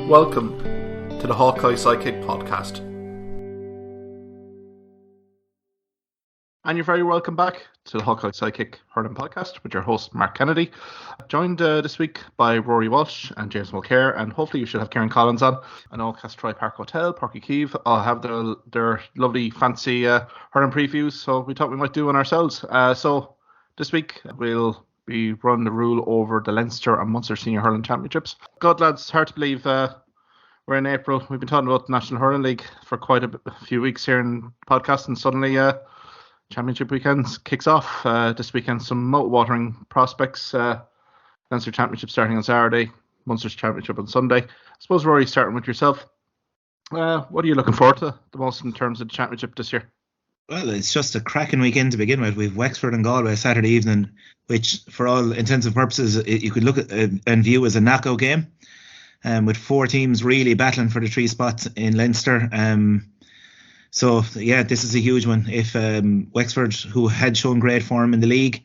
Welcome to the Hawkeye Sidekick podcast. And you're very welcome back to the Hawkeye Sidekick Hurling podcast with your host, Mark Kennedy. Joined this week by Ruairi Walsh and James Mulcare, and hopefully you should have Kieran on. I know Castroy Park Hotel, Porky Keeve, all have their lovely fancy hurling previews, so we thought we might do one ourselves. So this week we'll be running the rule over the Leinster and Munster Senior Hurling Championships. God, lads, it's hard to believe we're in April. We've been talking about the National Hurling League for quite a few weeks here in the podcast, and suddenly Championship weekend kicks off this weekend. Some mouth-watering prospects. Leinster Championship starting on Saturday, Munster's Championship on Sunday. I suppose, Rory, starting with yourself. What are you looking forward to the most in terms of the Championship this year? Well, it's just a cracking weekend to begin with. We've Wexford and Galway Saturday evening, which for all intents and purposes you could look at and view as a knockout game, with four teams really battling for the three spots in Leinster. So yeah, this is a huge one. If Wexford, who had shown great form in the league,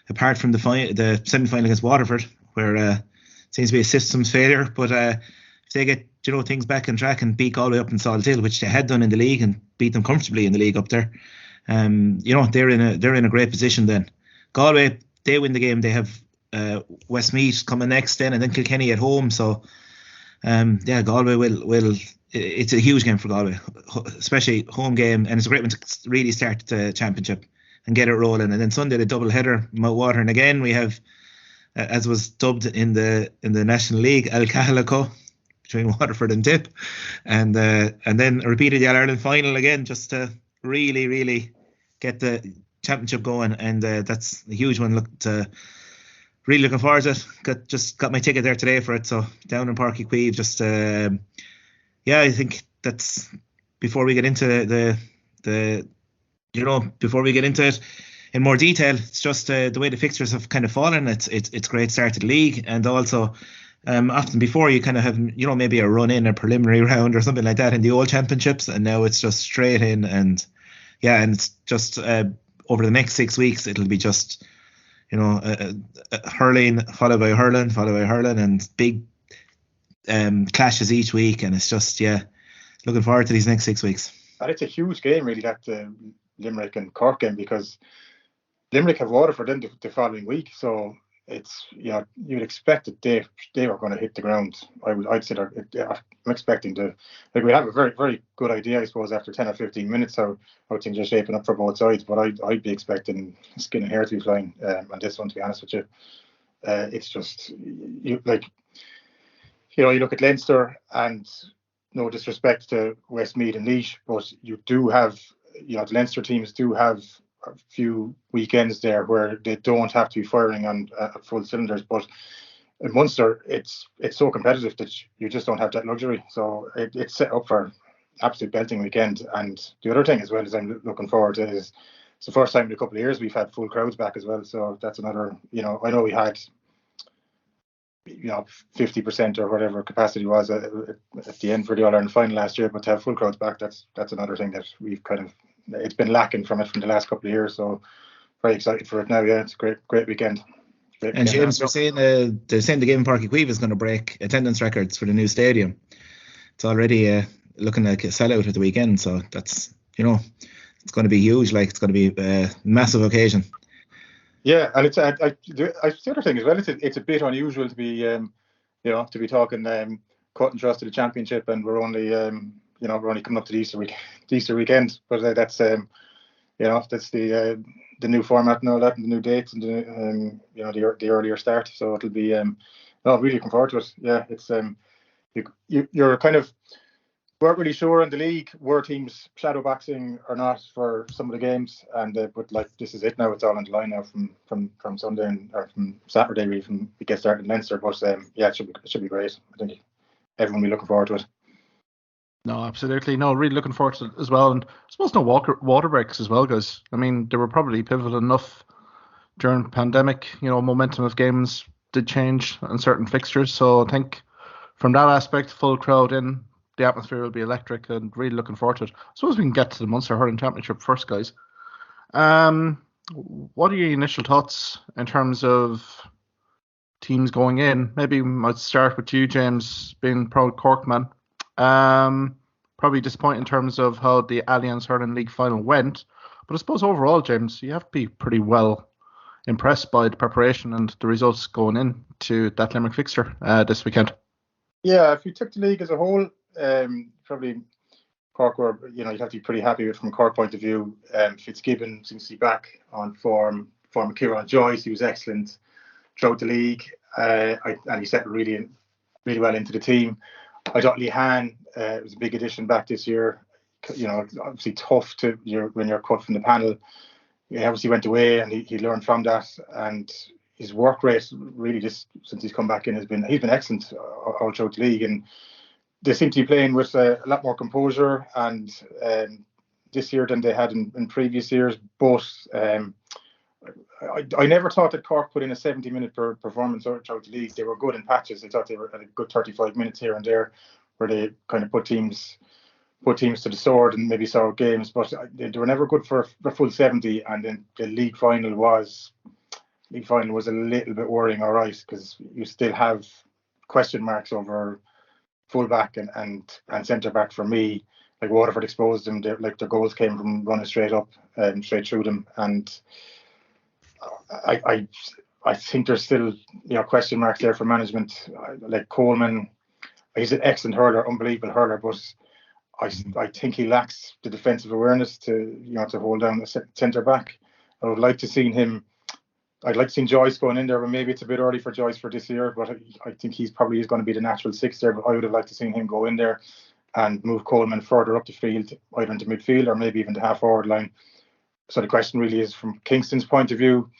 apart from the semi-final against Waterford, where seems to be a systems failure, but if they get things back on track and beat Galway up in Salthill, which they had done in the league, and beat them comfortably in the league up there, they're in a great position then. Galway, they win the game. They have Westmeath coming next then, and then Kilkenny at home. So Galway will. It's a huge game for Galway, especially home game, and it's a great one to really start the championship and get it rolling. And then Sunday, the double header, Mouth-watering and again. We have, as was dubbed in the National League, El Cahalaco between Waterford and Tip, and then a repeated All-Ireland final again, just to really, really get the championship going. And that's a huge one. Really looking forward to it. Got my ticket there today for it, so down in Porky Keeve. I think that's before we get into before we get into it in more detail. It's just the way the fixtures have kind of fallen. It's great start to the league, and also often before you kind of have maybe a run in a preliminary round or something like that in the old championships, and now it's just straight in, and it's just over the next 6 weeks it'll be just hurling followed by hurling and big clashes each week, and it's just looking forward to these next 6 weeks. And it's a huge game, really, that Limerick and Cork game, because Limerick have Waterford in the following week, so it's you'd expect that they were going to hit the ground. I'd say I'm expecting we have a very, very good idea, I suppose, after 10 or 15 minutes how things are shaping up for both sides, but I'd be expecting skin and hair to be flying on this one, to be honest with you. It's just you look at Leinster, and no disrespect to Westmeath and Laois, but you do have, the Leinster teams do have a few weekends there where they don't have to be firing on full cylinders. But in Munster, it's so competitive that you just don't have that luxury. So it's set up for absolute belting weekend. And the other thing as well is I'm looking forward to is it's the first time in a couple of years we've had full crowds back as well. So that's another, I know we had 50% or whatever capacity was at the end for the All-Ireland final last year, but to have full crowds back, that's another thing that we've it's been lacking from the last couple of years. So very excited for it now. Yeah, it's a great weekend. And James, they're saying the game in Porky Keeve is going to break attendance records for the new stadium. It's already looking like a sellout at the weekend, so that's it's going to be huge. Like, it's going to be a massive occasion. Yeah, and the other thing as well. It's a bit unusual to be to be talking cut and trust to the championship, and we're only we're only coming up to the Easter weekend. But that's that's the new format and all that, and the new dates, and the earlier start. So it'll be really looking forward to it. Yeah, it's you're kind of weren't really sure in the league were teams shadow boxing or not for some of the games, and but this is it now. It's all on the line now from Sunday or from Saturday, really, from we get started in Leinster. But it should be great. I think everyone will be looking forward to it. No, absolutely. No, really looking forward to it as well. And I suppose no water breaks as well, guys. I mean, they were probably pivotal enough during the pandemic. Momentum of games did change on certain fixtures. So I think from that aspect, full crowd in, the atmosphere will be electric, and really looking forward to it. I suppose we can get to the Munster Hurling Championship first, guys. What are your initial thoughts in terms of teams going in. Maybe we might start with you, James, being proud Cork man. Probably disappointing in terms of how the Alliance Hurling League final went. But I suppose overall, James, you have to be pretty well impressed by the preparation and the results going into that Limerick fixture this weekend. Yeah, if you took the league as a whole, probably Cork were, you'd have to be pretty happy with from a Cork point of view. Fitzgibbon seems to be back on form. Former Kieran Joyce, he was excellent throughout the league, and he settled really well into the team. I thought Lehan was a big addition back this year. Obviously tough when you're cut from the panel. He obviously went away and he learned from that, and his work rate really just since he's come back in he's been excellent all throughout the league, and they seem to be playing with a lot more composure and this year than they had in previous years. But I never thought that Cork put in a 70-minute performance throughout the league. They were good in patches. I thought they were at a good 35 minutes here and there, where they kind of put teams to the sword and maybe saw games, but they were never good for a full 70. And then the league final was a little bit worrying, all right, because you still have question marks over fullback and centre back. For me, like Waterford exposed them, their goals came from running straight up and straight through them, and I think there's still question marks there for management. Like Coleman, he's an excellent hurler, unbelievable hurler, but I think he lacks the defensive awareness to hold down the centre back. I would like to see him. I'd like to see Joyce going in there, but maybe it's a bit early for Joyce for this year. But I think he's probably going to be the natural sixth there. But I would have liked to see him go in there and move Coleman further up the field, either into midfield or maybe even the half forward line. So the question really is, from Kingston's point of view,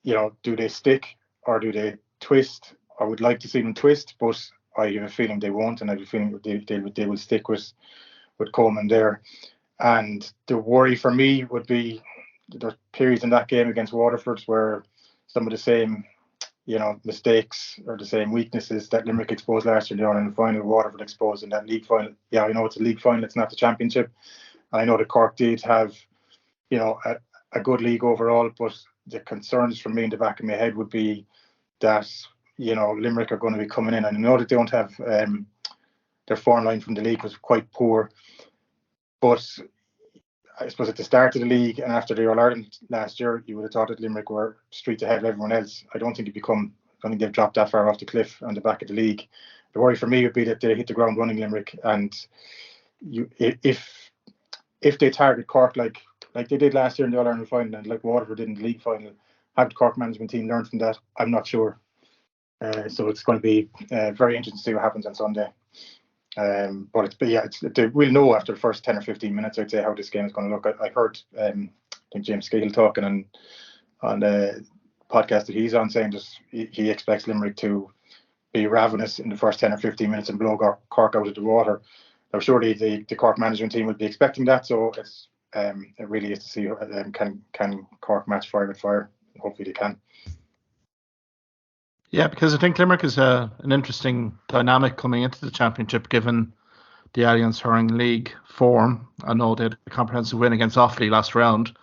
do they stick or do they twist? I would like to see them twist, but I have a feeling they won't, and I have a feeling they will stick with Coleman there. And the worry for me would be there's periods in that game against Waterford where some of the same, mistakes or the same weaknesses that Limerick exposed last year in the final, Waterford exposed in that league final. Yeah, I know it's a league final, it's not the championship. And I know that Cork did have, a good league overall, but the concerns from me in the back of my head would be that Limerick are going to be coming in, and I know that they don't have their form line from the league was quite poor, but I suppose at the start of the league and after the All-Ireland last year, you would have thought that Limerick were streets ahead of everyone else. I don't think they've dropped that far off the cliff on the back of the league. The worry for me would be that they hit the ground running, Limerick, and if they target Cork like they did last year in the All-Ireland final and like Waterford did in the league final, have the Cork management team learned from that? I'm not sure. So it's going to be very interesting to see what happens on Sunday. We'll know after the first 10 or 15 minutes, I'd say, how this game is going to look. I heard I think James Scahill talking on the podcast that he's on, saying just he expects Limerick to be ravenous in the first 10 or 15 minutes and blow Cork out of the water. Now surely the Cork management team would be expecting that, so it really is to see can Cork match fire with fire. Hopefully they can. Yeah, because I think Limerick is an interesting dynamic coming into the championship, given the Alliance Hurling League form. I know they had a comprehensive win against Offaly last round,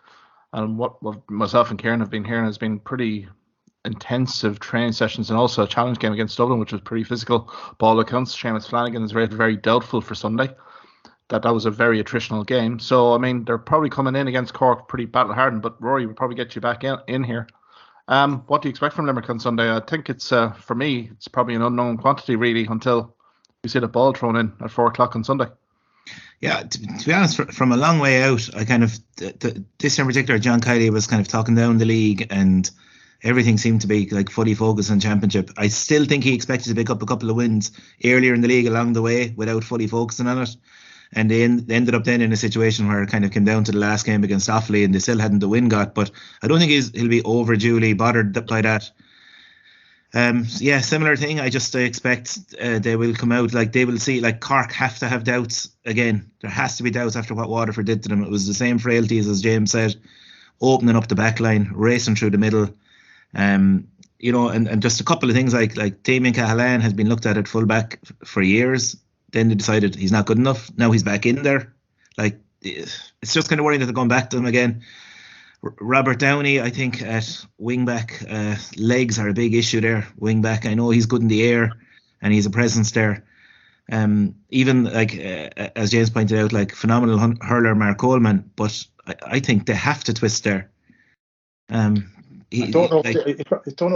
and what myself and Kieran have been hearing has been pretty intensive training sessions, and also a challenge game against Dublin, which was pretty physical. By all accounts, Seamus Flanagan is rated very doubtful for Sunday. That was a very attritional game. So, I mean, they're probably coming in against Cork pretty battle-hardened, but Rory would probably get you back in here. What do you expect from Limerick on Sunday? I think it's, for me, it's probably an unknown quantity, really, until we see the ball thrown in at 4 o'clock on Sunday. Yeah, to be honest, from a long way out, I kind of, this in particular, John Kiley was kind of talking down the league and everything seemed to be like fully focused on championship. I still think he expected to pick up a couple of wins earlier in the league along the way without fully focusing on it. And they ended up then in a situation where it kind of came down to the last game against Offaly and they still hadn't the win got. But I don't think he'll be overduly bothered by that. Similar thing. I just expect they will come out, like they will see, like Cork have to have doubts again. There has to be doubts after what Waterford did to them. It was the same frailties as James said, opening up the back line, racing through the middle. And just a couple of things like Damien Cahalan has been looked at fullback for years. Then they decided he's not good enough. Now he's back in there. Like, it's just kind of worrying that they're going back to him again. Robert Downey, I think at wing back, legs are a big issue there. Wing back, I know he's good in the air and he's a presence there. Even like as James pointed out, like phenomenal hurler Mark Coleman, but I think they have to twist there. I don't know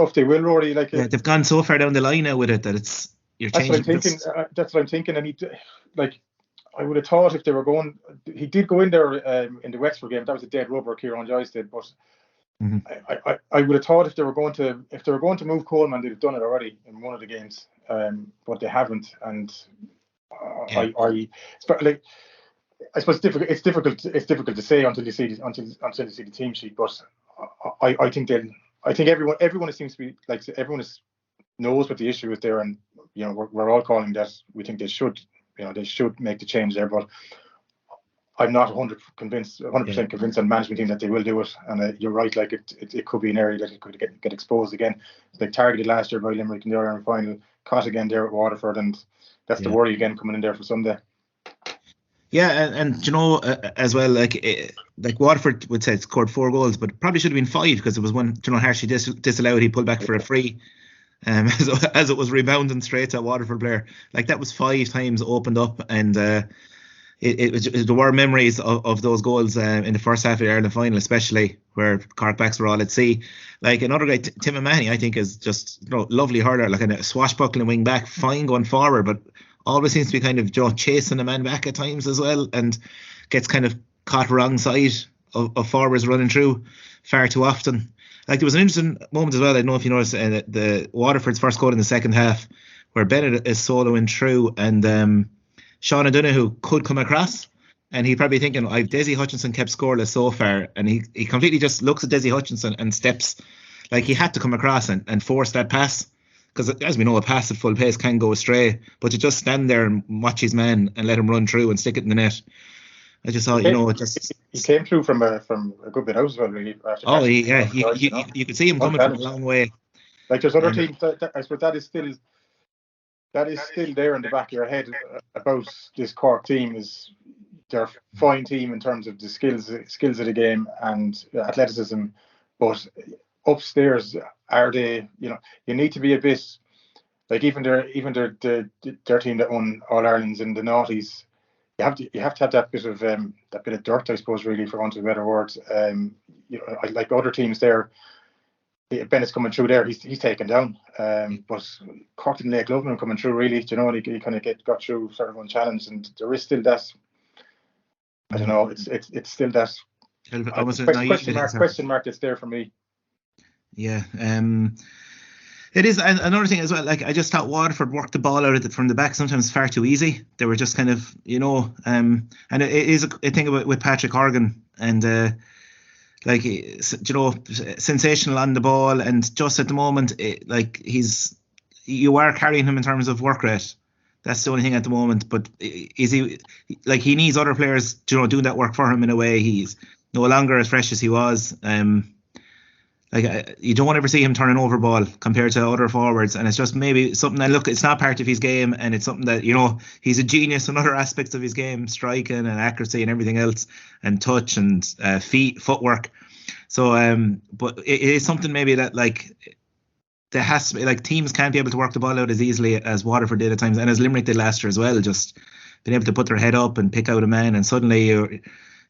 if they will, Rory. Like they've gone so far down the line now with it that you're changing. That's what I'm thinking. And I would have thought if they were going, he did go in there in the Wexford game. That was a dead rubber, Kieran Joyce did. But I would have thought if they were going to move Coleman, they'd have done it already in one of the games. But they haven't, and I suppose it's difficult to say until you see the team sheet. But I think everyone seems to be like everyone knows what the issue is there, and we're all calling that we think they should make the change there. But I'm not 100% convinced on management team that they will do it. And you're right, like it could be an area that it could get exposed again. It's like targeted last year by Limerick in the Ireland final, caught again there at Waterford, and that's the worry again coming in there for Sunday. Yeah, and as well, like Waterford would say scored 4 goals, but probably should have been 5 because it was one Hershey disallowed. He pulled back for a free, as it was rebounding straight to a Waterford player. Like that was 5 times opened up, and there were memories of those goals in the first half of the Ireland final, especially where Cork backs were all at sea. Like another guy, Tim O'Mahony, I think is just lovely hurler, like a swashbuckling wing back, fine going forward, but always seems to be kind of chasing a man back at times as well, and gets kind of caught wrong side of forwards running through far too often. Like there was an interesting moment as well. I don't know if you noticed the Waterford's first goal in the second half, where Bennett is soloing through, and Sean O'Donoghue could come across, and he probably thinking, I've Desi Hutchinson kept scoreless so far, and he completely just looks at Desi Hutchinson and steps like he had to come across and force that pass. Because as we know, a pass at full pace can go astray, but to just stand there and watch his man and let him run through and stick it in the net, I just thought, he came through from a good bit out as well. Really, you could see him coming from a long way. Like there's other teams I suppose that is still there in the back of your head about this Cork team. Is they're a fine team in terms of the skills of the game and athleticism, but upstairs, are they? You need to be a bit like even their team that won All Irelands in the noughties. You have to have that bit of dirt, I suppose, really, for want of a better word. Like other teams there, Bennett's coming through there. He's taken down. But Cork didn't lay a glove on him coming through, really. And he kind of got through sort of unchallenged, and there is still that. I don't know. It's still that question mark that's there for me. Yeah, it is another thing as well. Like I just thought Waterford worked the ball out of from the back sometimes far too easy. They were just kind of, and it is a thing about with Patrick Horgan, and sensational on the ball, and just at the moment, you are carrying him in terms of work rate. That's the only thing at the moment. But is he like he needs other players, doing that work for him in a way? He's no longer as fresh as he was. You don't ever see him turning over ball compared to other forwards, and it's just maybe something that it's not part of his game, and it's something that he's a genius in other aspects of his game, striking and accuracy and everything else, and touch and footwork. So, but it is something maybe that there has to be teams can't be able to work the ball out as easily as Waterford did at times, and as Limerick did last year as well. Just being able to put their head up and pick out a man, and suddenly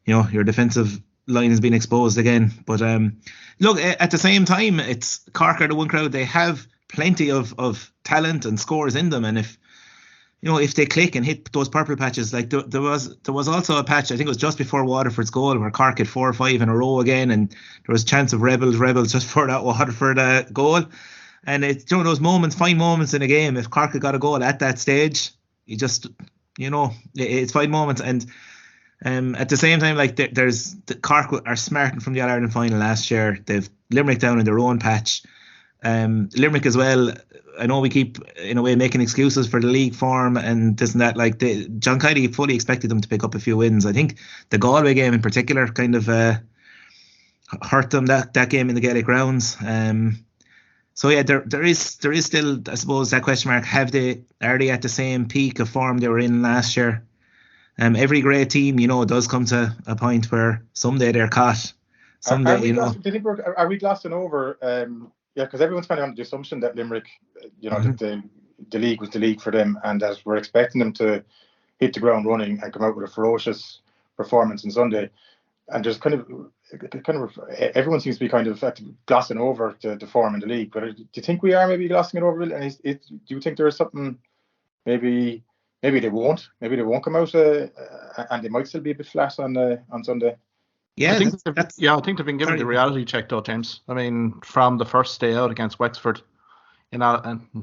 your defensive line has been exposed again. But look, at the same time, it's Cork are the one crowd. They have plenty of talent and scores in them, and if they click and hit those purple patches, like there was also a patch, I think it was just before Waterford's goal, where Cork hit 4 or 5 in a row again, and there was a chance of rebels just for that Waterford goal. And it's those moments, fine moments in a game. If Cork had got a goal at that stage, it's fine moments. And at the same time, there's the Cork are smarting from the All Ireland final last year. They've Limerick down in their own patch. Limerick as well. I know we keep in a way making excuses for the league form and this and that. John Kiely fully expected them to pick up a few wins. I think the Galway game in particular kind of hurt them that game in the Gaelic grounds. So yeah, there is still, I suppose, that question mark. Are they at the same peak of form they were in last year? Every great team, does come to a point where someday they're caught someday, do you think are we glossing over? Yeah, because everyone's kind of on the assumption that Limerick, that the league was the league for them, and that we're expecting them to hit the ground running and come out with a ferocious performance on Sunday. And there's kind of everyone seems to be kind of glossing over the form in the league. But do you think we are maybe glossing it over? And do you think there is something? Maybe they won't. Maybe they won't come out, and they might still be a bit flat on Sunday. Yeah, I think they've been given the reality check though, James. I mean, from the first day out against Wexford in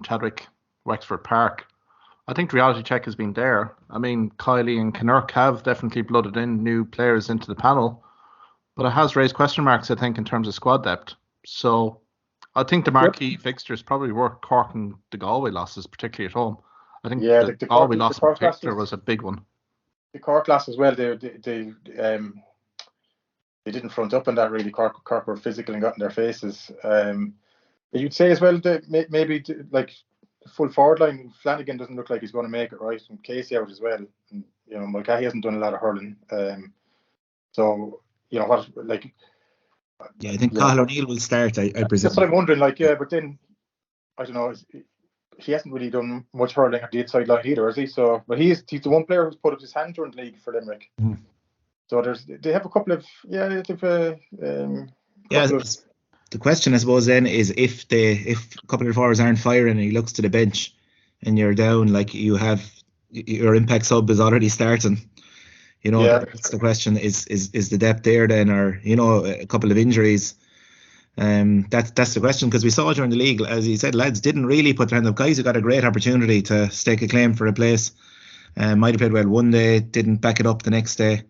Chadwick, Wexford Park, I think the reality check has been there. I mean, Kiley and Kinnerk have definitely blooded in new players into the panel, but it has raised question marks, I think, in terms of squad depth. So I think the marquee fixtures probably were Cork and the Galway losses, particularly at home. I think the Galway loss in particular was a big one. The Cork loss as well, they didn't front up on that really. Cork were physical and got in their faces. You'd say as well that maybe like full forward line, Flanagan doesn't look like he's going to make it right, and Casey out as well. And, Mulcare hasn't done a lot of hurling. So what like. Yeah, I think Cathal O'Neill will start. I presume. That's what I'm wondering. But then I don't know. He hasn't really done much hurling at the inside line either, has he? So, but he's the one player who's put up his hand during the league for Limerick. Mm. So they have a couple of The question, I suppose, then is if a couple of forwards aren't firing and he looks to the bench and you're down, like you have your impact sub is already starting. That's the question: is the depth there then, or a couple of injuries? That's the question, because we saw during the league, as you said, lads didn't really put their hand up. Guys who got a great opportunity to stake a claim for a place, might have played well one day, didn't back it up the next day.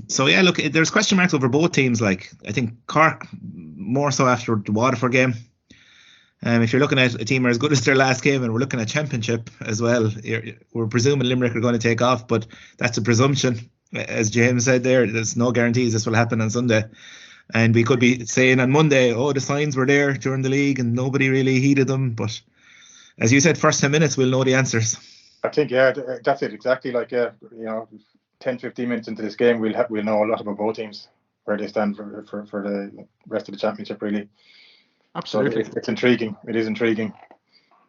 So yeah, look, there's question marks over both teams. Like, I think Cork more so after the Waterford game. If you're looking at a team as good as their last game, and we're looking at championship as well, we're presuming Limerick are going to take off, but that's a presumption. As James said there's no guarantees this will happen on Sunday. And we could be saying on Monday, the signs were there during the league and nobody really heeded them. But as you said, first 10 minutes, we'll know the answers. I think, that's it exactly. 10, 15 minutes into this game, we'll know a lot about both teams, where they stand for the rest of the championship, really. Absolutely. So it's intriguing. It is intriguing.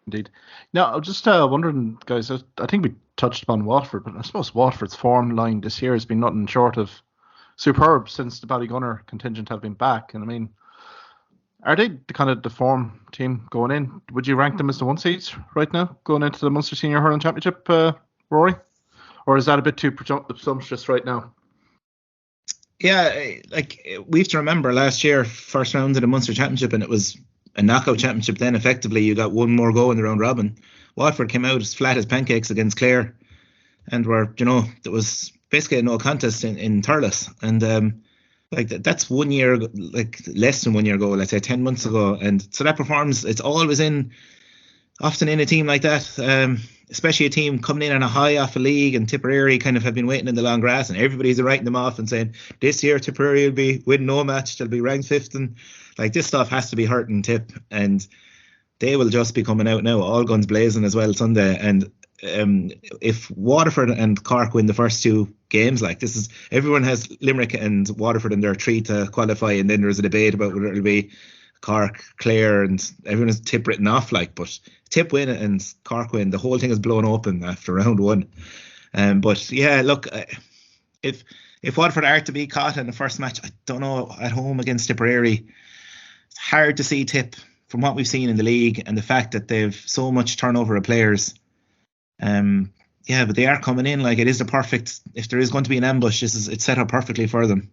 Indeed. Now, I'm just wondering, guys, I think we touched upon Waterford, but I suppose Waterford's form line this year has been nothing short of superb since the Ballygunner contingent have been back. And I mean, are they the form team going in? Would you rank them as the one seeds right now, going into the Munster Senior Hurling Championship, Rory? Or is that a bit too presumptuous right now? Yeah, we have to remember last year, first round of the Munster Championship, and it was a knockout championship then. Effectively, you got one more go in the round robin. Watford came out as flat as pancakes against Clare, and there was basically a no contest in Thurles. And that's 1 year, less than 1 year ago, let's say 10 months ago. And so that performance, it's always often in a team like that, especially a team coming in on a high off a league, and Tipperary kind of have been waiting in the long grass, and everybody's writing them off and saying this year Tipperary will be win no match, they'll be ranked 5th, and this stuff has to be hurting Tip, and they will just be coming out now all guns blazing as well Sunday. And if Waterford and Cork win the first two games, everyone has Limerick and Waterford in their 3 to qualify, and then there's a debate about whether it'll be Cork, Clare, and everyone has Tip written off. But Tip win and Cork win, the whole thing is blown open after round 1. But yeah, look, if Waterford are to be caught in the first match, I don't know, at home against Tipperary, it's hard to see Tip from what we've seen in the league and the fact that they've so much turnover of players. But they are coming in it is the perfect. If there is going to be an ambush, it's set up perfectly for them.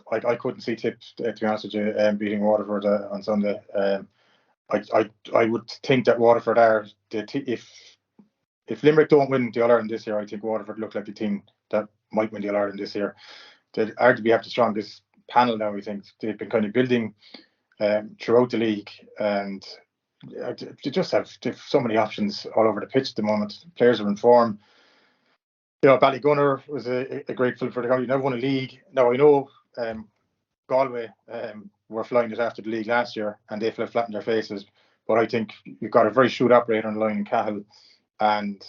I couldn't see Tip, to be honest with you, beating Waterford on Sunday. I would think that Waterford are if Limerick don't win the All-Ireland this year, I think Waterford look like the team that might win the All-Ireland this year. They arguably have the strongest panel now. I think they've been kind of building throughout the league, and they just have so many options all over the pitch at the moment. Players are in form. Ballygunner was a great field for the county. Now won a league. Now I know Galway were flying it after the league last year, and they fell flat in their faces. But I think you've got a very shrewd operator on the line in Cahill, and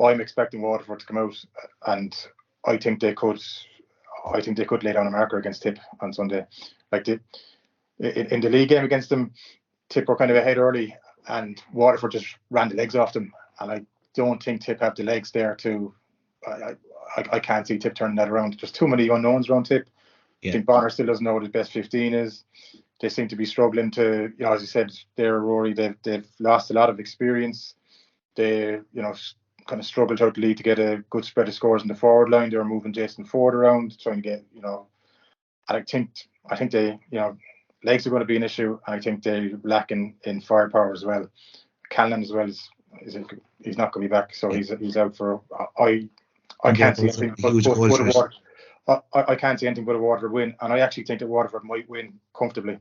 I'm expecting Waterford to come out, and I think they could I think they could lay down a marker against Tip on Sunday. Like in the league game against them, Tip were kind of ahead early, and Waterford just ran the legs off them. And I don't think Tip have the legs there to. I can't see Tip turning that around. There's too many unknowns around Tip. Yeah. I think Bonner still doesn't know what his best 15 is. They seem to be struggling to, as you said there, Rory, they've lost a lot of experience. They, kind of struggled out the league to get a good spread of scores in the forward line. They were moving Jason Ford around, trying to get, and I think they, legs are going to be an issue. And I think they lack in firepower as well. Callan as well he's not going to be back, so he's out for. I can't see anything but I can't see anything but a Waterford win, and I actually think that Waterford might win comfortably.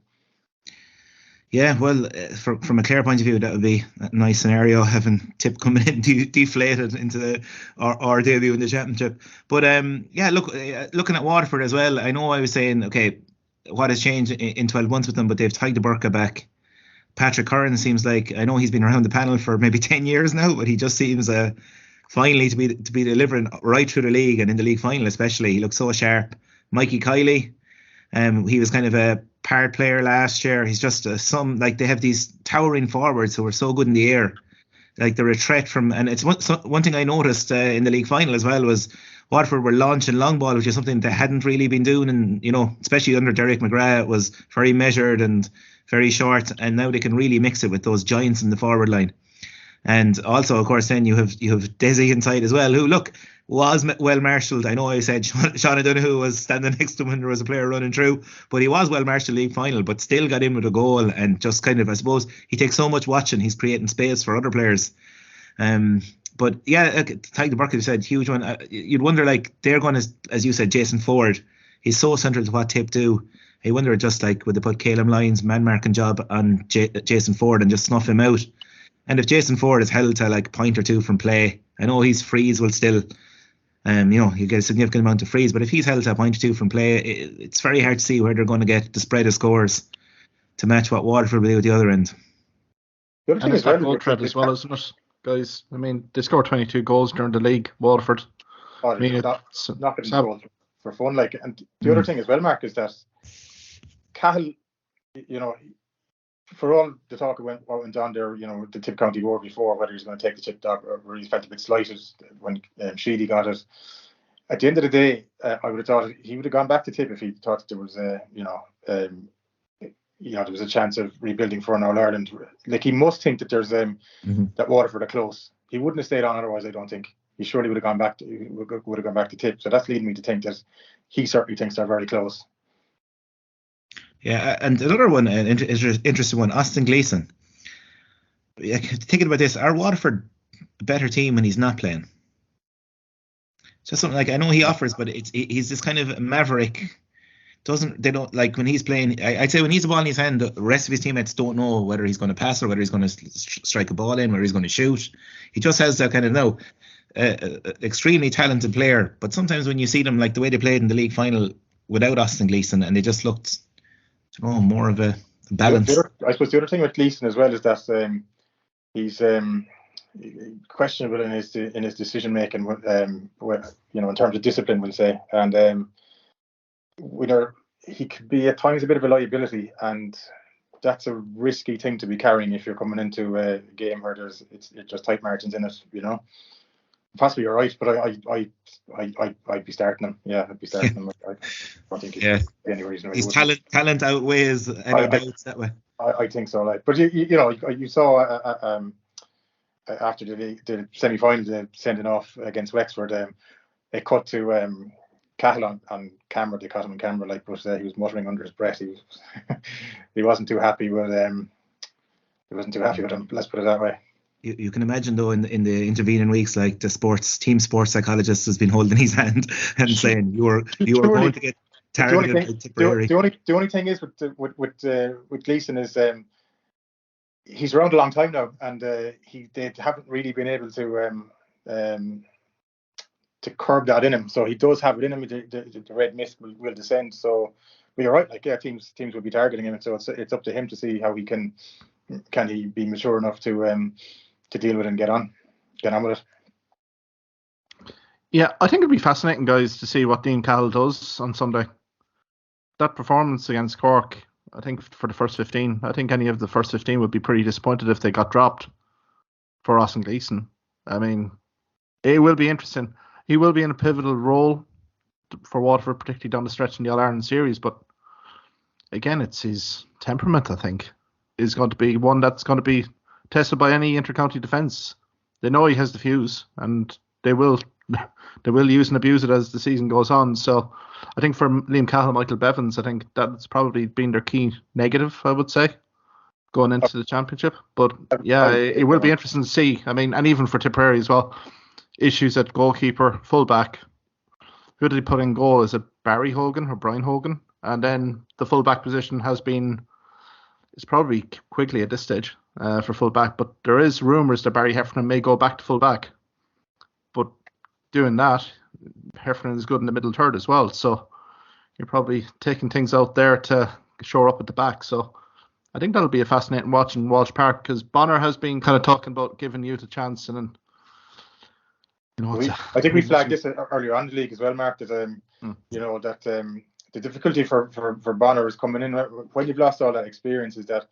Yeah, well, from a Clare point of view, that would be a nice scenario, having Tip coming in deflated into our debut in the championship. But looking at Waterford as well, I know I was saying, okay, what has changed in 12 months with them, but they've tied the Burka back. Patrick Curran seems like, I know he's been around the panel for maybe 10 years now, but he just seems finally to be delivering right through the league, and in the league final especially. He looks so sharp. Mikey Kiley, he was kind of a part player last year. He's just they have these towering forwards who are so good in the air. Like they're a threat from, and it's one thing I noticed in the league final as well was Waterford were launching long ball, which is something they hadn't really been doing, and especially under Derek McGrath, it was very measured and very short, and now they can really mix it with those giants in the forward line. And also, of course, then you have Desi inside as well, who was well marshalled. I know I said Sean O'Donoghue was standing next to him when there was a player running through, but he was well marshalled league final, but still got in with a goal, and just kind of, I suppose, he takes so much watching, he's creating space for other players. But yeah, Tag the Burke, you said, huge one. You'd wonder, they're going to, as you said, Jason Ford, he's so central to what Tip do. I wonder just would they put Caleb Lyons' man marking job on Jason Ford and just snuff him out? And if Jason Ford is held to a point or two from play, I know his frees will still, he'll get a significant amount of frees, but if he's held to a point or two from play, it's very hard to see where they're going to get the spread of scores to match what Waterford will do at the other end. The other thing is that goal threat as well, isn't it, guys? I mean, they scored 22 goals during the league, Waterford. I mean, it's not getting goals for fun. And the other thing as well, Mark, is that Cahill, for all the talk what went on there, the Tip County War before, whether he's going to take the chip dog or he felt a bit slighted when Sheedy got it. At the end of the day, I would have thought he would have gone back to Tip if he thought there was there was a chance of rebuilding for an All-Ireland. He must think that there's that Waterford are close. He wouldn't have stayed on otherwise, I don't think. He surely would have gone back to Tip. So that's leading me to think that he certainly thinks they're very close. Yeah, and another one, an interesting one, Austin Gleeson. Thinking about this, are Waterford a better team when he's not playing? Just something I know he offers, but he's this kind of maverick. They don't when he's playing. I'd say when he's the ball in his hand, the rest of his teammates don't know whether he's going to pass or whether he's going to strike a ball in, whether he's going to shoot. He just has that kind of extremely talented player. But sometimes when you see them, the way they played in the league final without Austin Gleeson, and they just looked, more of a balance. I suppose the other thing with Gleeson as well is that he's questionable in his decision making. In terms of discipline, we'll say, and he could be at times a bit of a liability, and that's a risky thing to be carrying if you're coming into a game where there's just tight margins in it. Possibly you're right, but I'd be starting him. Yeah, I'd be starting him. I don't think there's any reason. His talent outweighs any doubts that way. I think so. But you saw after the semi-final, the sending off against Wexford, it cut to Cahill on camera. They caught him on camera, but he was muttering under his breath. He wasn't too happy with him. Let's put it that way. You can imagine, though, in the intervening weeks, the team sports psychologist has been holding his hand and saying you are going to get targeted. The only thing is with Gleeson is he's around a long time now, and they haven't really been able to curb that in him. So he does have it in him. The red mist will descend. So, but you're right. Teams will be targeting him. So it's up to him to see how he can he be mature enough to deal with it and get on with it. Yeah, I think it'd be fascinating, guys, to see what Liam Cahill does on Sunday. That performance against Cork, I think for the first 15, I think any of the first 15 would be pretty disappointed if they got dropped for Ross and Gleeson. I mean, it will be interesting. He will be in a pivotal role for Waterford, particularly down the stretch in the All-Ireland series, but again, it's his temperament, I think, is going to be one that's going to be tested by any inter-county defence. They know he has the fuse, and they will use and abuse it as the season goes on. So I think for Liam Cahill, Michael Bevins, I think that's probably been their key negative, I would say, going into the championship. But yeah, it will be interesting to see. I mean, and even for Tipperary as well, issues at goalkeeper, fullback. Who did he put in goal? Is it Barry Hogan or Brian Hogan? And then the fullback position it's probably Quigley at this stage for fullback. But there is rumours that Barry Heffernan may go back to fullback. But doing that, Heffernan is good in the middle third as well. So you're probably taking things out there to shore up at the back. So I think that'll be a fascinating watch in Walsh Park, because Bonner has been kind of talking about giving youth a chance. And then, I think we flagged this earlier on in the league as well, Mark, that that the difficulty for Bonner is coming in when you've lost all that experience, is that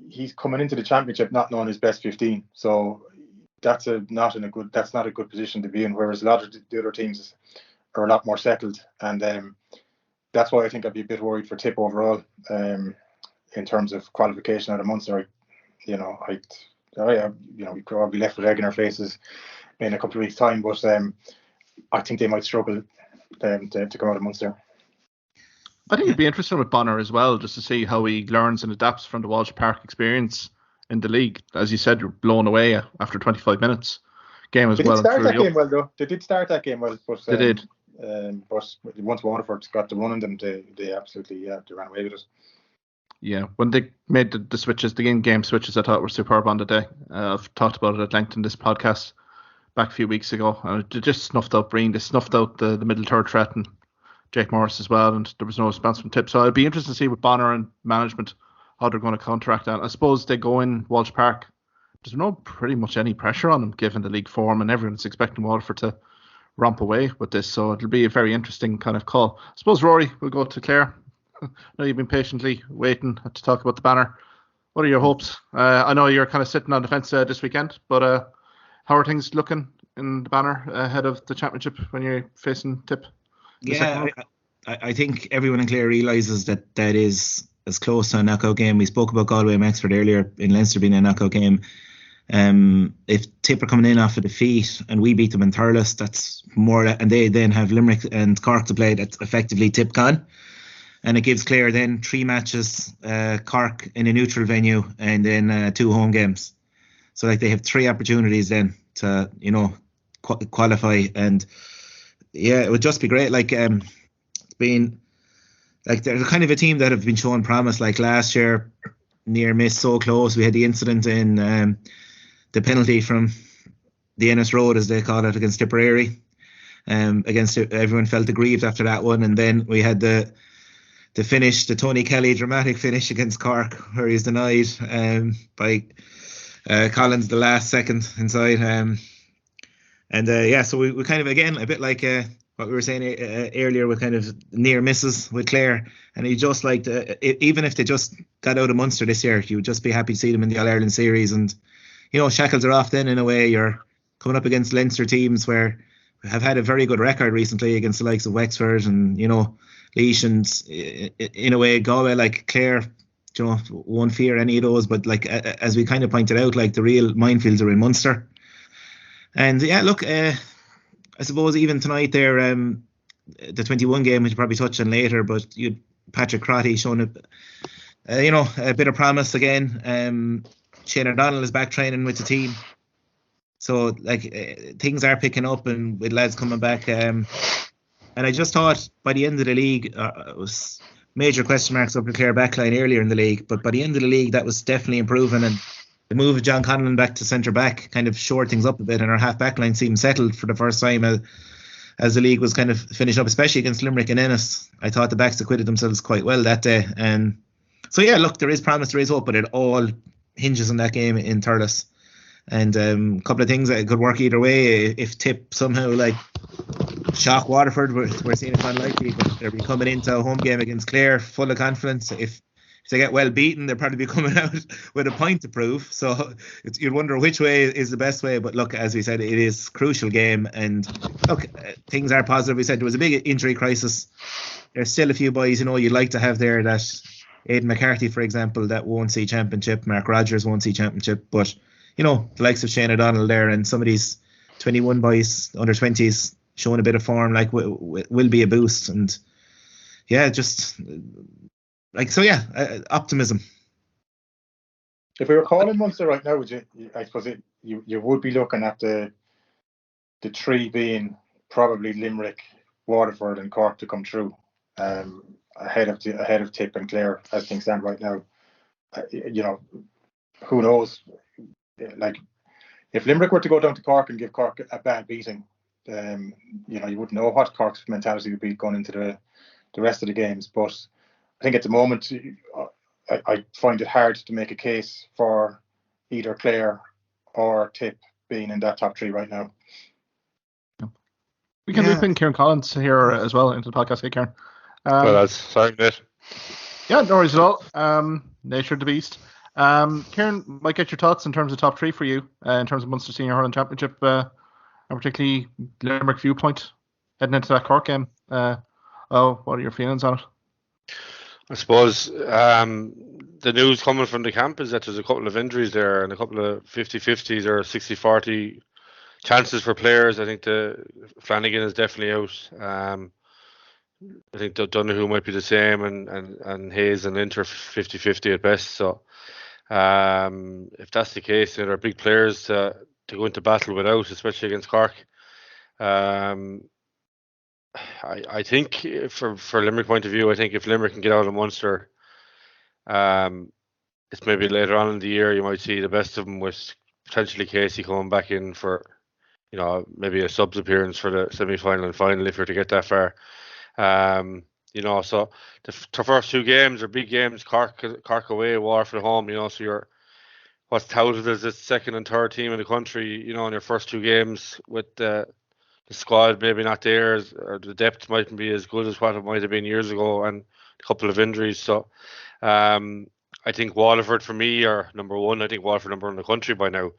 he's coming into the championship not knowing his best 15. So that's not a good position to be in. Whereas a lot of the other teams are a lot more settled, and that's why I think I'd be a bit worried for Tip overall in terms of qualification out of Munster. We could all be left with egg in our faces in a couple of weeks' time, but I think they might struggle to come out of Munster. I think it'd be interesting with Bonner as well, just to see how he learns and adapts from the Walsh Park experience in the league. As you said, you're blown away after 25 minutes. Game as well. They did start that game well, though. They did start that game well, but they did. But once Waterford got the run on them, they absolutely they ran away with it. Yeah, when they made the switches, the in-game switches, I thought were superb on the day. I've talked about it at length in this podcast back a few weeks ago. They just snuffed out Breen. They snuffed out the middle third threat and Jake Morris as well, and there was no response from Tip. So it'd be interesting to see with Bonner and management how they're going to counteract that. I suppose they go in Walsh Park. There's no pretty much any pressure on them given the league form, and everyone's expecting Waterford to romp away with this. So it'll be a very interesting kind of call. I suppose, Rory, we'll go to Claire. I know you've been patiently waiting to talk about the banner. What are your hopes? I know you're kind of sitting on the fence this weekend, but how are things looking in the banner ahead of the championship when you're facing Tip? Yeah, I think everyone in Clare realises that is as close to a knockout game. We spoke about Galway and Wexford earlier, in Leinster being a knockout game. If Tip are coming in off a defeat and we beat them in Thurles, that's more, and they then have Limerick and Cork to play, that's effectively Tip gone. And it gives Clare then 3 matches, Cork in a neutral venue, and then 2 home games. So like they have 3 opportunities then to qualify, and yeah, it would just be great. Like being like they're kind of a team that have been showing promise. Like last year, near miss, so close. We had the incident in the penalty from the Ennis Road, as they call it, against Tipperary. Against it, everyone felt aggrieved after that one, and then we had the finish, the Tony Kelly dramatic finish against Cork, where he's denied by Collins the last second inside. So we kind of, again, a bit like what we were saying earlier with kind of near misses with Clare, and you just like even if they just got out of Munster this year, you would just be happy to see them in the All-Ireland series. And shackles are off then, in a way. You're coming up against Leinster teams where have had a very good record recently against the likes of Wexford and Laois, and in a way Galway, like Clare, won't fear any of those. But like as we kind of pointed out, like the real minefields are in Munster. And yeah, look, I suppose even tonight there, the 21 game, which we'll probably touch on later, but Patrick Crotty showing a bit of promise again. Shane O'Donnell is back training with the team, so like things are picking up, and with lads coming back. And I just thought by the end of the league, it was major question marks over the Clare backline earlier in the league, but by the end of the league, that was definitely improving. And the move of John Conlon back to centre back kind of shored things up a bit, and our half back line seemed settled for the first time as the league was kind of finished up, especially against Limerick and Ennis. I thought the backs acquitted themselves quite well that day. And so yeah, look, there is promise, there is hope, but it all hinges on that game in Thurles. And a couple of things that could work either way. If Tip somehow like shock Waterford, we're seeing it's unlikely, but they'll be coming into a home game against Clare full of confidence. If they get well beaten, they'll probably be coming out with a point to prove. So you'd wonder which way is the best way. But look, as we said, it is a crucial game. And look, things are positive. We said there was a big injury crisis. There's still a few boys, you'd like to have there. That Aidan McCarthy, for example, that won't see championship. Mark Rogers won't see championship. But, the likes of Shane O'Donnell there and some of these 21 boys, under 20s, showing a bit of form, like, will be a boost. And, yeah, just... optimism. If we were calling Munster right now, would you? I suppose you would be looking at the three being probably Limerick, Waterford, and Cork to come through, ahead of Tip and Clare as things stand right now. Who knows? Like, if Limerick were to go down to Cork and give Cork a bad beating, you wouldn't know what Cork's mentality would be going into the rest of the games, but I think at the moment, I find it hard to make a case for either Clare or Tip being in that top three right now. We can loop in Kieran Collins here as well into the podcast. Hey, Kieran. Sorry, mate. Yeah, no worries at all. Nature of the beast. Kieran, might get your thoughts in terms of top three for you, in terms of Munster Senior Hurling Championship, and particularly Limerick viewpoint heading into that Cork game. What are your feelings on it? I suppose the news coming from the camp is that there's a couple of injuries there and a couple of 50-50s or 60-40 chances for players. I think the Flanagan is definitely out. I think Donoghue might be the same, and Hayes and Inter 50-50 at best. So if that's the case, there are big players to go into battle without, especially against Cork. I think for Limerick point of view, I think if Limerick can get out of Munster, it's maybe later on in the year you might see the best of them, with potentially Casey coming back in for, maybe a subs appearance for the semi-final and final if you're to get that far. So the first two games are big games. Cork away, Waterford home. So you're what's touted as the second and third team in the country. In your first two games with the squad maybe not there, or the depth mightn't be as good as what it might have been years ago, and a couple of injuries. So I think Waterford for me are number one. I think Waterford number one in the country by now,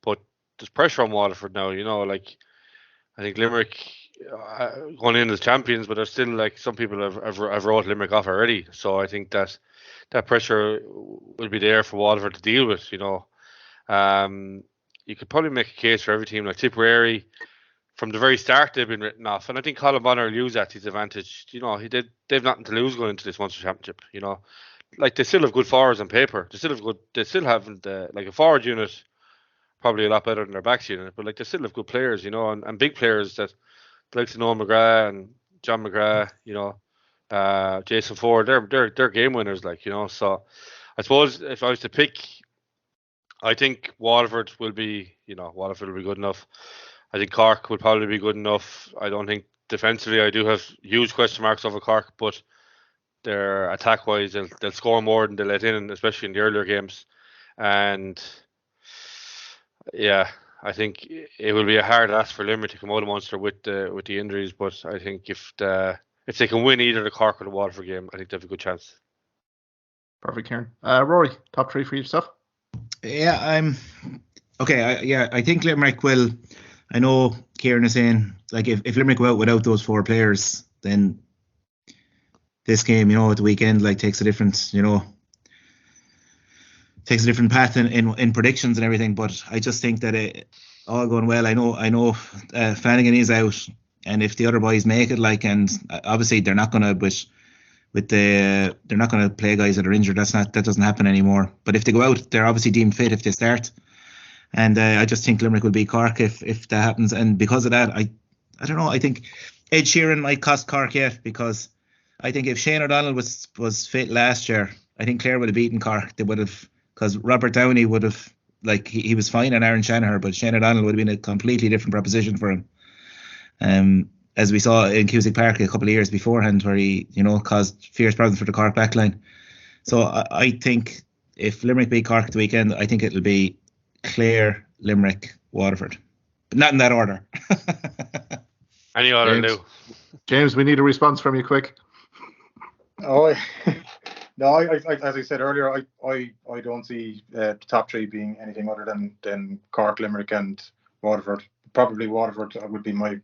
but there's pressure on Waterford now. I think Limerick going in as champions, but there's still, like, some people have wrote Limerick off already. So I think that pressure will be there for Waterford to deal with. You could probably make a case for every team, like Tipperary. From the very start, they've been written off, and I think Colin Bonner will use that to his advantage. They've nothing to lose going into this Munster Championship. Like, they still have good forwards on paper. They still haven't like a forward unit, probably a lot better than their backs unit, but like they still have good players, and big players that like to Noah McGrath and John McGrath, Jason Ford. They're game winners, like, So I suppose if I was to pick, I think Waterford will be good enough. I think Cork would probably be good enough. I don't think defensively, I do have huge question marks over Cork, but their attack-wise, they'll score more than they let in, especially in the earlier games. And yeah, I think it will be a hard ask for Limerick to come out of Munster with the injuries. But I think if they can win either the Cork or the Waterford game, I think they have a good chance. Perfect, Kieran. Rory, top three for yourself? Yeah, I'm okay. I think Limerick will. I know Kieran is saying, like, if Limerick go out without those four players, then this game, at the weekend, like, takes a different path in predictions and everything. But I just think that all going well. I know Flanagan is out, and if the other boys make it, like, and obviously they're not gonna they're not gonna play guys that are injured. That doesn't happen anymore. But if they go out, they're obviously deemed fit if they start. And I just think Limerick will beat Cork if that happens. And because of that, I don't know. I think Ed Sheeran might cost Cork yet, because I think if Shane O'Donnell was fit last year, I think Clare would have beaten Cork. They would have, because Robert Downey would have, like, he was fine on Aaron Shanahan, but Shane O'Donnell would have been a completely different proposition for him. As we saw in Cusack Park a couple of years beforehand, where he, caused fierce problems for the Cork backline. So I think if Limerick beat Cork the weekend, I think it'll be Clare, Limerick, Waterford. But not in that order. Any other James, new? James, we need a response from you quick. Oh, no, as I said earlier, I don't see the top three being anything other than Cork, Limerick, and Waterford. Probably Waterford would be my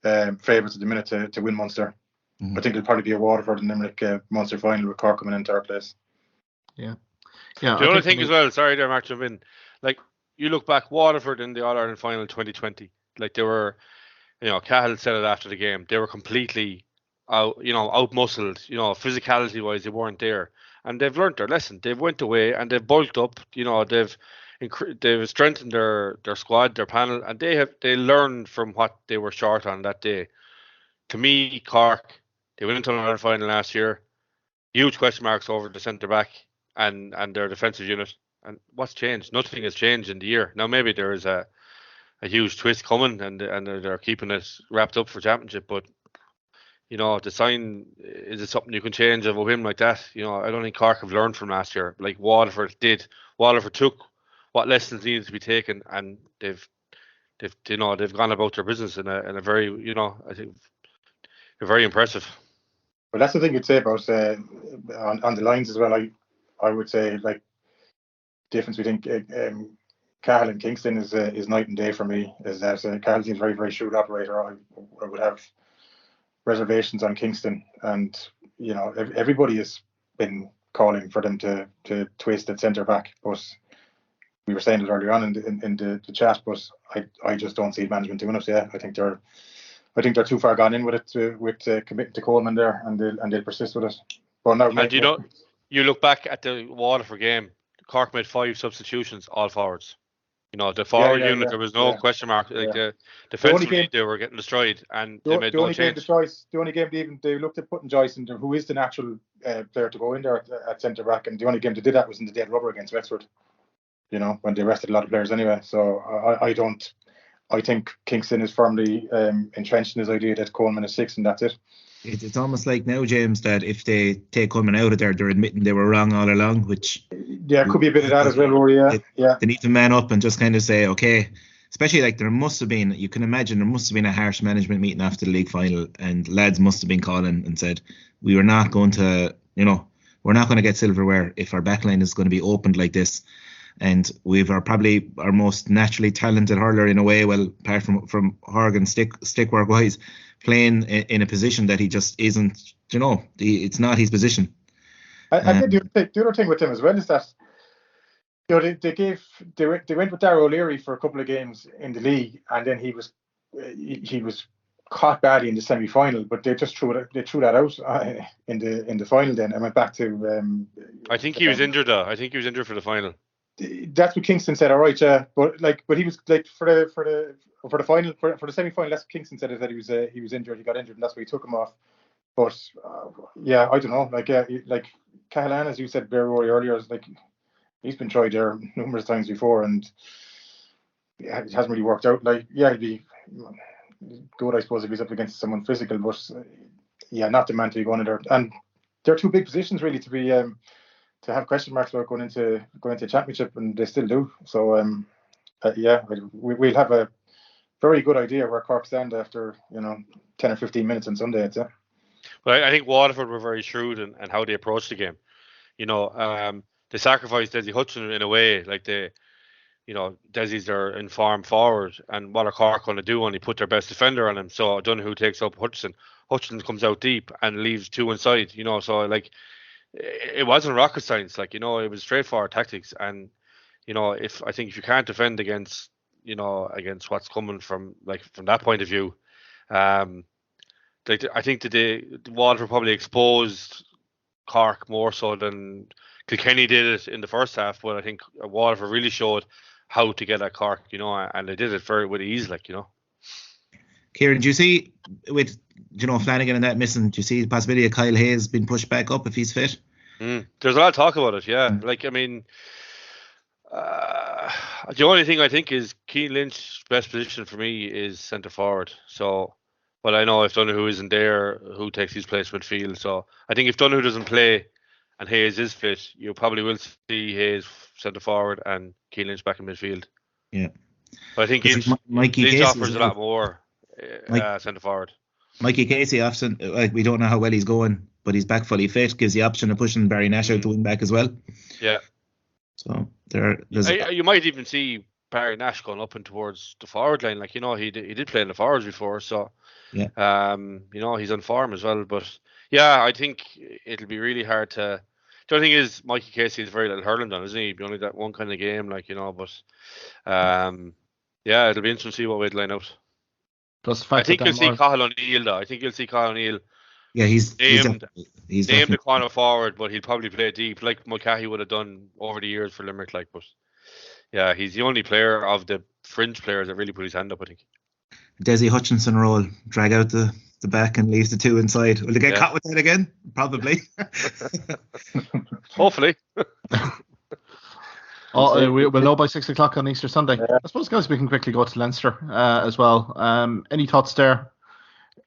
favourites at the minute to win Munster. I think it'll probably be a Waterford and Limerick Munster final with Cork coming in third place. Yeah. The other thing as well, sorry there, Mark, jump in. Like, you look back, Waterford in the All-Ireland final 2020, like they were, Cahill said it after the game, they were completely out-muscled, physicality-wise, they weren't there. And they've learned their lesson. They've went away and they've bulked up, they've strengthened their squad, their panel, and they learned from what they were short on that day. To me, Cork, they went into an Ireland final last year, huge question marks over the centre-back and their defensive unit. And what's changed? Nothing has changed in the year. Now, maybe there is a huge twist coming and they're keeping it wrapped up for championship, but the sign, is it something you can change of a whim like that? I don't think Cork have learned from last year like Waterford did. Waterford took what lessons needed to be taken, and they've gone about their business in a very, I think they're very impressive. But that's the thing you'd say about on the lines as well. I would say, like, difference between Cahill and Kingston is night and day for me. Is that Cahill seems very, very shrewd operator. I would have reservations on Kingston, and everybody has been calling for them to twist at centre back, but we were saying it earlier on in the chat, but I just don't see management doing it. Yeah, I think they're too far gone in with it with committing to Coleman there, and they'll persist with it. But now, and you look back at the Waterford game, Cork made 5 substitutions, all forwards. The forward unit, there was no question mark. Like the defensively, they were getting destroyed, and they made no change. The only game they looked at putting Joyce in there, who is the natural player to go in there at centre back, and the only game they did that was in the dead rubber against Wexford. When they rested a lot of players anyway. So I think Kingston is firmly entrenched in his idea that Coleman is 6 and that's it. It's almost like now, James, that if they take Coleman out of there, they're admitting they were wrong all along, which... Yeah, it could be a bit of that as well, Rory, yeah. They need to man up and just kind of say, okay, especially like there must have been, you can imagine there must have been a harsh management meeting after the league final, and lads must have been calling and said, we were not going to, we're not going to get silverware if our backline is going to be opened like this. And we've probably our most naturally talented hurler in a way, well, apart from Horgan stick work wise, playing in a position that he just isn't, it's not his position. I think the other thing with him as well is that they went with Darragh O'Leary for a couple of games in the league, and then he was caught badly in the semi-final, but they just threw that out in the final then and went back to. I think he was injured though. I think he was injured for the final. That's what Kingston said. All right, yeah, but he was like for the final for the semi-final. That's what Kingston said, is that he was injured. He got injured, and that's why he took him off. But yeah, I don't know. Like Cahalane, as you said, Rory earlier, is like he's been tried there numerous times before, and it hasn't really worked out. Like, yeah, he'd be good, I suppose, if he's up against someone physical, but yeah, not the man to be going in there. And they're 2 big positions really to be to have question marks about going into championship, and they still do. So yeah, we'll have a very good idea where Cork stand after 10 or 15 minutes on Sunday, I'd say. Well, I think Waterford were very shrewd in how they approached the game. They sacrificed Desi Hutchinson in a way, like Desi's their informed forward, and what are Cork going to do when they put their best defender on him? So Donoghue takes up Hutchinson. Hutchinson comes out deep and leaves 2 inside. So like it wasn't rocket science. Like it was straightforward tactics, and if you can't defend against what's coming from that point of view, I think that Waterford probably exposed Cork more so than Kilkenny did it in the first half. But I think Waterford really showed how to get at Cork, and they did it with ease, Kieran, do you see with Flanagan and that missing? Do you see the possibility of Kyle Hayes being pushed back up if he's fit? There's a lot of talk about it, yeah. The only thing I think is Cian Lynch's best position for me is centre forward. So, but I know if Donoghue isn't there, who takes his place midfield? So I think if Donoghue doesn't play and Hayes is fit, you probably will see Hayes centre forward and Keane Lynch back in midfield. Yeah. But I think Mikey Lynch Casey offers a lot more centre forward. Mikey Casey often, we don't know how well he's going, but he's back fully fit, gives the option of pushing Barry Nash out to wing back as well. Yeah. So you might even see Barry Nash going up and towards the forward line. Like, he did play in the forwards before, so yeah. He's on form as well. But yeah, I think it'll be really hard to. The only thing is, Mikey Casey is very little hurling done, isn't he? Only that one kind of game, but yeah, it'll be interesting to see what way to line out. I think you'll see Cathal O'Neill, though. I think you'll see Cathal O'Neill. Yeah, he's named the corner forward, but he'll probably play deep, like Mulcare would have done over the years for Limerick. But yeah, he's the only player of the fringe players that really put his hand up, I think. Desi Hutchinson role, drag out the back and leave the two inside. Will they get caught with that again? Probably. Hopefully. We'll know by 6 o'clock on Easter Sunday. I suppose, guys, we can quickly go to Leinster as well. Any thoughts there?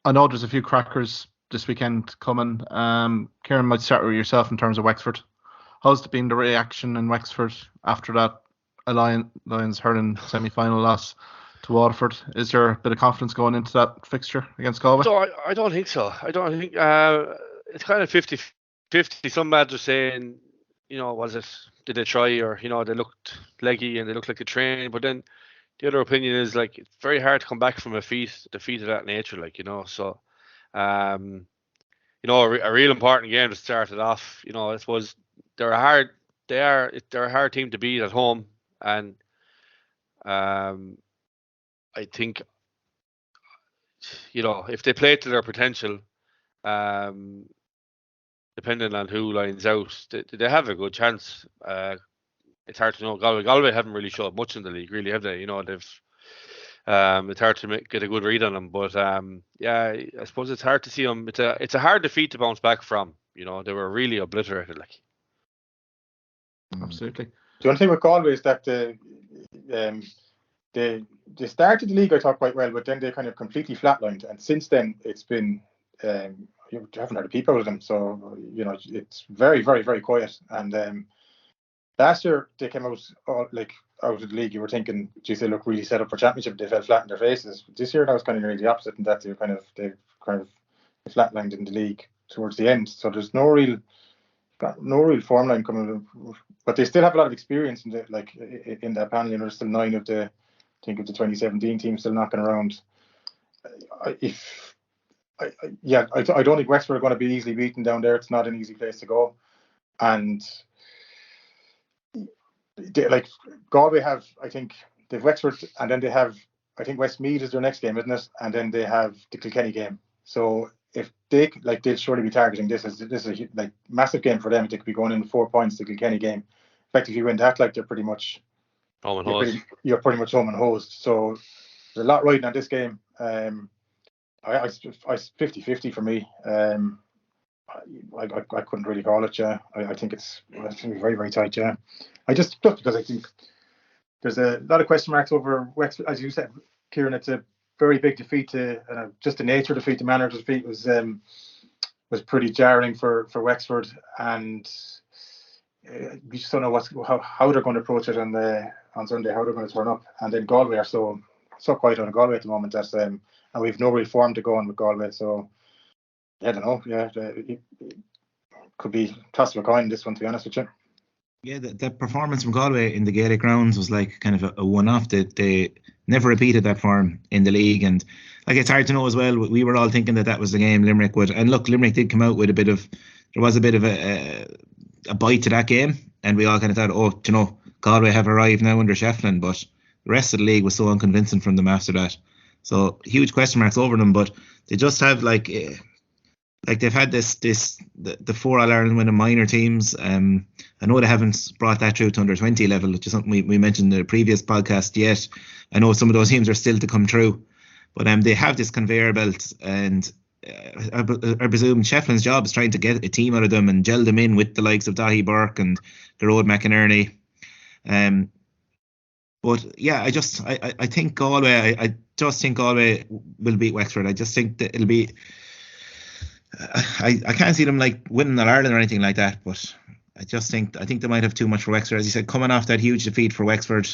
I know there's a few crackers this weekend coming. Kieran, might start with yourself in terms of Wexford. How's been the reaction in Wexford after that Lions hurling semi-final loss to Waterford? Is there a bit of confidence going into that fixture against Galway? So I don't think so. I don't think it's kind of 50-50. Some lads are saying, did they try, or they looked leggy and they looked like they trained, but then the other opinion is like it's very hard to come back from a defeat of that nature, so a real important game to start it off. I suppose they're a hard team to beat at home, and I think if they play to their potential, depending on who lines out, they have a good chance. It's hard to know. Galway haven't really showed much in the league, really, have they? They've. It's hard to get a good read on them, but I suppose it's hard to see them. It's a hard defeat to bounce back from. They were really obliterated, like. Absolutely. The only thing with Galway is that they started the league, I thought, quite well, but then they kind of completely flatlined, and since then it's been you haven't heard a peep out of them. So it's very, very, very quiet. And last year they came out out of the league. You were thinking, geez, they look really set up for championship. They fell flat in their faces. This year that was kind of nearly the opposite, in that they flatlined in the league towards the end. So there's no real form line coming, but they still have a lot of experience in that panel. There's still 9 of the 2017 team still knocking around. I don't think Wexford are going to be easily beaten down there. It's not an easy place to go, and Galway have, I think, they've Wexford, and then they have, I think, Westmeath is their next game, isn't it? And then they have the Kilkenny game. So if they'll surely be targeting this is a massive game for them. They could be going in 4 points to Kilkenny game. In fact, if you win that, they're pretty much you're pretty much home and hosed. So there's a lot riding on this game. I 50-50 for me. I couldn't really call it. Yeah, I think it's going to be very, very tight. Yeah, just because I think there's a lot of question marks over Wexford, as you said, Kieran. It's a very big defeat just the nature of defeat, the manner of defeat was pretty jarring for Wexford, and we just don't know how they're going to approach it on Sunday, how they're going to turn up. And then Galway are so quiet on Galway at the moment that and we've no real form to go on with Galway. So I don't know. Yeah, it could be toss of a coin, this one, to be honest with you. Yeah, the performance from Galway in the Gaelic grounds was like kind of a one-off. They never repeated that form in the league, and it's hard to know as well. We were all thinking that was the game Limerick would, and look, Limerick did come out with there was a bit of a bite to that game, and we all kind of thought, Galway have arrived now under Shefflin, but the rest of the league was so unconvincing from them after that. So huge question marks over them, but they just have they've had the 4 All-Ireland winning minor teams. I know they haven't brought that through to under 20 level, which is something we mentioned in the previous podcast yet. I know some of those teams are still to come through, but they have this conveyor belt, and I presume Shefflin's job is trying to get a team out of them and gel them in with the likes of Dahi Burke and Gerard McInerney. But yeah, I think Galway. I just think Galway will beat Wexford. I just think that it'll be I can't see them like winning All Ireland or anything like that, but I think they might have too much for Wexford. As you said, coming off that huge defeat for Wexford,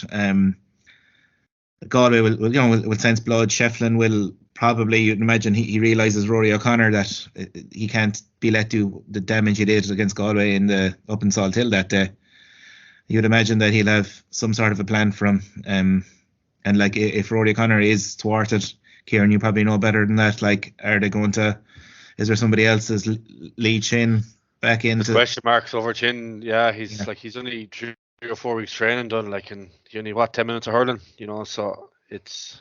Galway will sense blood. Shefflin will probably, you'd imagine, he realises Rory O'Connor that he can't be let do the damage he did against Galway in the up in Salt Hill that day. You'd imagine that he'll have some sort of a plan for him. And like if Rory O'Connor is thwarted, Kieran, you probably know better than that. Like, are they going to? Is there somebody else's lead Chin back into? There's question marks over Chin. Yeah, he's only 3 or 4 weeks training done. Like, and he only 10 minutes of hurling. So there's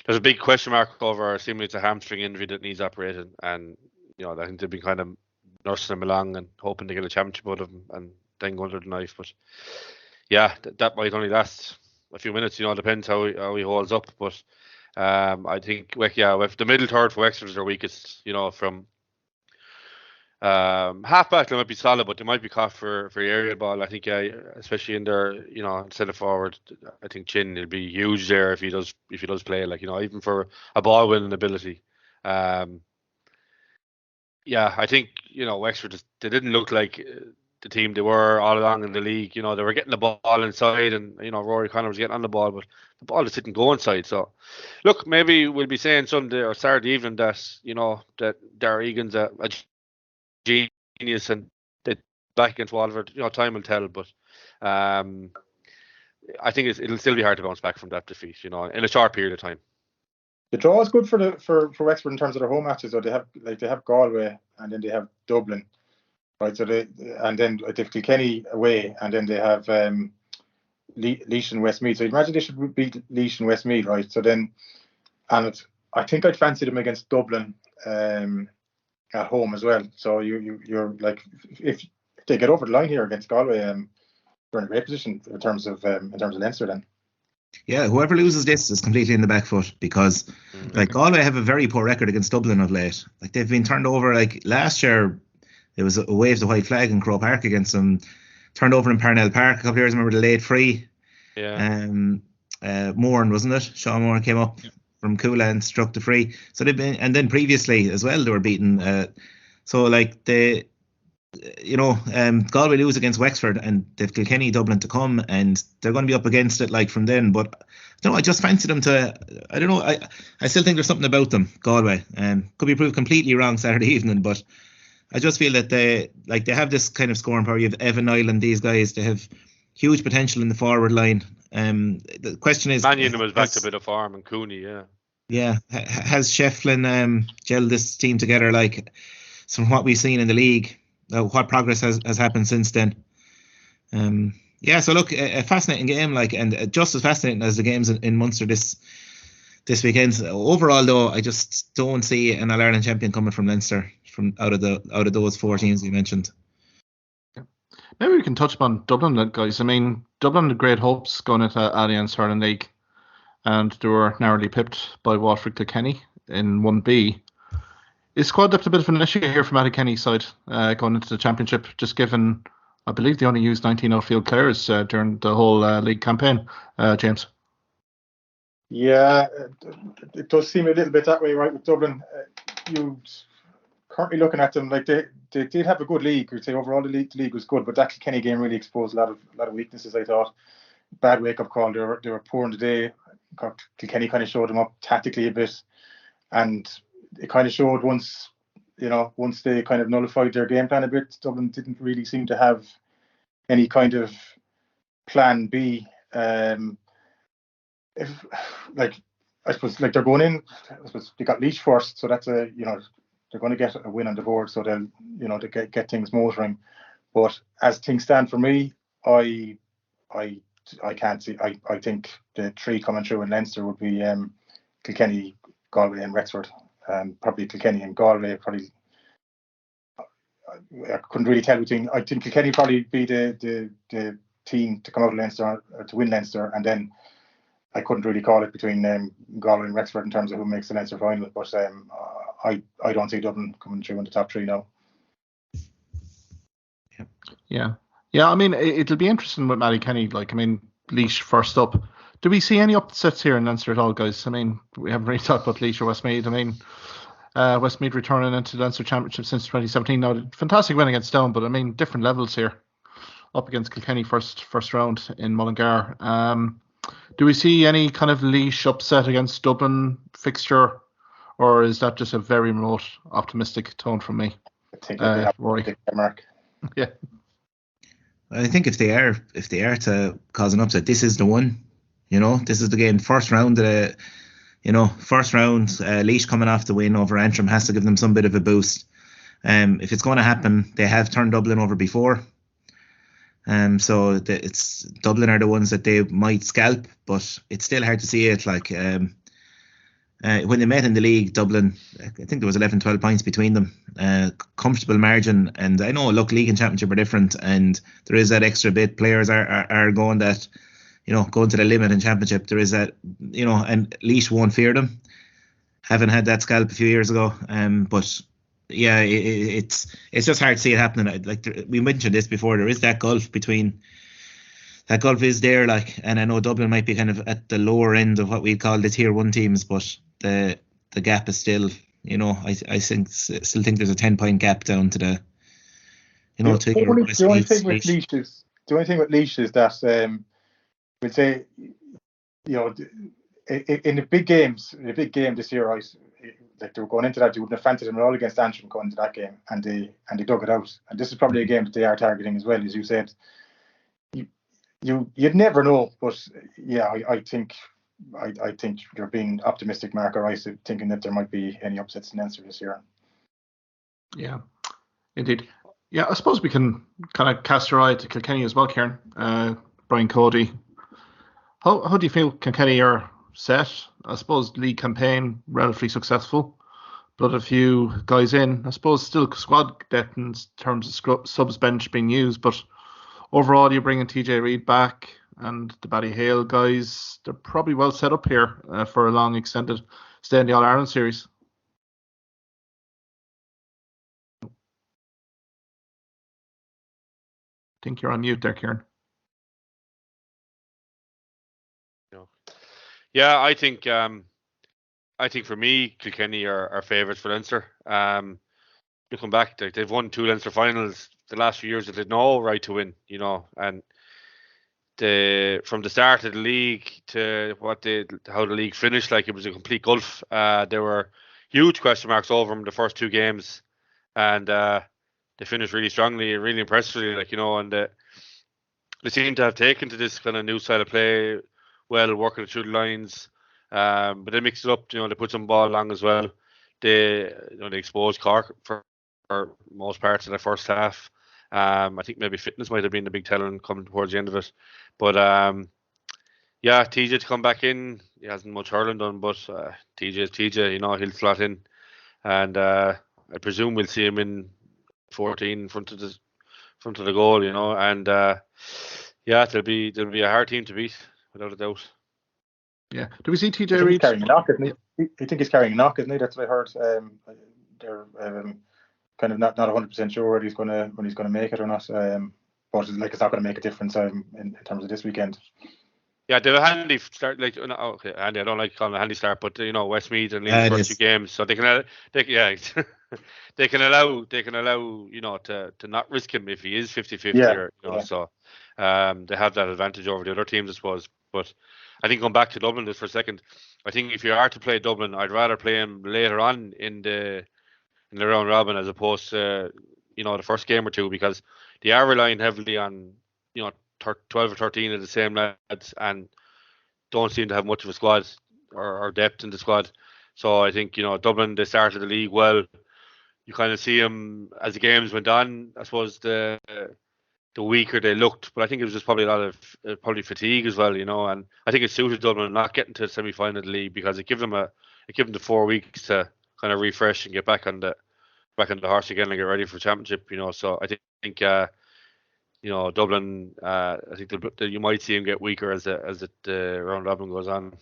a big question mark over seemingly it's a hamstring injury that needs operated, and I think they've been kind of nursing him along and hoping to get a championship out of him and then go under the knife. But yeah, that might only last a few minutes. It depends how he holds up. But I think with the middle third for Wexford is their weakest. From half back they might be solid, but they might be caught for area ball. I think especially in their centre forward, I think Chin will be huge there if he does play. Like even for a ball winning ability. I think Wexford they didn't look like the team they were all along in the league. They were getting the ball inside, and Rory Connor was getting on the ball, but the ball just didn't go inside. So, look, maybe we'll be saying Sunday or Saturday evening that that Darragh Egan's a genius and they back against Waterford. Time will tell, but I think it'll still be hard to bounce back from that defeat. In a short period of time. The draw is good for Wexford in terms of their home matches. So they have Galway and then they have Dublin. Right, so and then they have Kilkenny away, and then they have Laois and Westmeath. So imagine they should beat Laois and Westmeath, right? So then, I think I'd fancy them against Dublin at home as well. So you're like, if they get over the line here against Galway, they're in a great position in terms of Leinster then. Yeah, whoever loses this is completely in the back foot because like Galway have a very poor record against Dublin of late. Like they've been turned over. Like last year. There was a wave the white flag in Croke Park against them. Turned over in Parnell Park a couple of years. Remember the late free? Yeah. Moran, wasn't it? Sean Moran came up from Coola and struck the free. So they've been, and then previously as well they were beaten. So like Galway lose against Wexford and they've Kilkenny, Dublin to come, and they're going to be up against it like from then. But I just fancy them to. I don't know. I still think there's something about them, Galway. Could be proved completely wrong Saturday evening, but. I just feel that they have this kind of scoring power. You have Evan Nyland, these guys. They have huge potential in the forward line. The question is, Mannion was back to a bit of form, and Cooney, yeah. Yeah, has Shefflin gelled this team together? Like from what we've seen in the league, what progress has happened since then? So look, a fascinating game, and just as fascinating as the games in Munster this weekend. Overall, though, I just don't see an All Ireland champion coming from Leinster. From out of those 4 teams we mentioned. Maybe we can touch upon Dublin, guys. I mean, Dublin had great hopes going into Allianz Hurling League, and they were narrowly pipped by Waterford Kilkenny in 1B. Is squad depth a bit of an issue here from Matty Kenny's side going into the championship? Just given, I believe they only used 19 outfield players during the whole league campaign. James. Yeah, it does seem a little bit that way, right? With Dublin, you. Currently looking at them, like they did have a good league. I'd say overall the league was good, but that Kilkenny game really exposed a lot of weaknesses. I thought bad wake up call. They were poor in the day. Kilkenny kind of showed them up tactically a bit, and it kind of showed once they kind of nullified their game plan a bit. Dublin didn't really seem to have any kind of plan B. I suppose they're going in. I suppose they got Laois first, so that's they're going to get a win on the board, so they'll, to get things motoring. But as things stand for me, I can't see. I think the 3 coming through in Leinster would be Kilkenny, Galway, and Wexford. Probably Kilkenny and Galway. Probably I couldn't really tell between. I think Kilkenny probably be the team to come out of Leinster to win Leinster, and then I couldn't really call it between Galway and Wexford in terms of who makes the Leinster final. But I don't see Dublin coming through in the top 3 now. Yeah. I mean, it'll be interesting with Matty Kenny. Laois first up. Do we see any upsets here in Leinster at all, guys? I mean, we haven't really talked about Laois or Westmeath. I mean, Westmeath returning into the Leinster Championship since 2017. Now, fantastic win against Down, but I mean, different levels here. Up against Kilkenny first round in Mulcare. Do we see any kind of Laois upset against Dublin fixture, or is that just a very remote, optimistic tone from me? I think it'll be Rory. Mark. Yeah. I think if they are to cause an upset, this is the one. This is the game. First round, Laois coming off the win over Antrim has to give them some bit of a boost. If it's going to happen, they have turned Dublin over before. So it's Dublin are the ones that they might scalp, but it's still hard to see it. Like when they met in the league, Dublin, I think there was 11, 12 points between them, comfortable margin. And I know, look, league and championship are different, and there is that extra bit. Players are going that, going to the limit in championship. There is that, and Laois won't fear them. Haven't had that scalp a few years ago, but. Yeah, it's just hard to see it happening. Like we mentioned this before, there is that gulf between. That gulf is there, like, and I know Dublin might be kind of at the lower end of what we call the tier 1 teams, but the gap is still, I still think there's a 10-point gap down to the, the only thing with Laois is that we'd say, in the big games, this year, like they were going into that, you wouldn't have fancied them at all against Antrim going into that game, and they dug it out. And this is probably a game that they are targeting as well, as you said. You'd never know, but yeah, I think you're being optimistic, Mark, or thinking that there might be any upsets in Leinster this year. Yeah, indeed. Yeah, I suppose we can kind of cast our eye to Kilkenny as well, Kieran. Brian Cody. How do you feel Kilkenny are set? I suppose league campaign relatively successful, but a few guys in. I suppose still squad depth in terms of subs bench being used, but overall you're bringing TJ Reid back and the Ballyhale guys. They're probably well set up here for a long extended stay in the All-Ireland series. I think you're on mute there, Kieran. Yeah, I think for me, Kilkenny are favourites for Leinster. Looking back, they've won 2 Leinster finals the last few years that they had no right to win, and from the start of the league to how the league finished, like it was a complete gulf. There were huge question marks over them the first 2 games, and they finished really strongly, really impressively, and they seem to have taken to this kind of new style of play. Well, working through the lines, but they mix it up. They put some ball along as well. They exposed Cork for most parts of the first half. I think maybe fitness might have been the big teller coming towards the end of it. But yeah, TJ to come back in. He hasn't much hurling done, but TJ is TJ. He'll slot in, and I presume we'll see him in 14 in front of the goal. And yeah, they'll be a hard team to beat. Without a doubt. Yeah. Do we see TJ Reid? Carrying a knock, isn't he? I think he's carrying a knock, isn't he? That's what I heard. They're kind of not 100% sure when he's going to make it or not. But it's not going to make a difference in terms of this weekend. Yeah, they have a handy start. Like, okay, Andy, I don't like calling it a handy start, but Westmeath and Leeds first 2 games, so they can they can allow to not risk him if he is 50-50. So they have that advantage over the other teams, I suppose. But I think going back to Dublin just for a second, I think if you are to play Dublin, I'd rather play him later on in the round robin as opposed to the first game or 2, because they are relying heavily on 12 or 13 of the same lads and don't seem to have much of a squad or depth in the squad. So I think Dublin, they started the league well. You kind of see them as the games went on. I suppose the weaker they looked, but I think it was just probably a lot of fatigue as well, and I think it suited Dublin not getting to the semi-final of the league, because it gave them the 4 weeks to kind of refresh and get back on the horse again and get ready for championship. So I think Dublin, I think you might see them get weaker as the round robin goes on.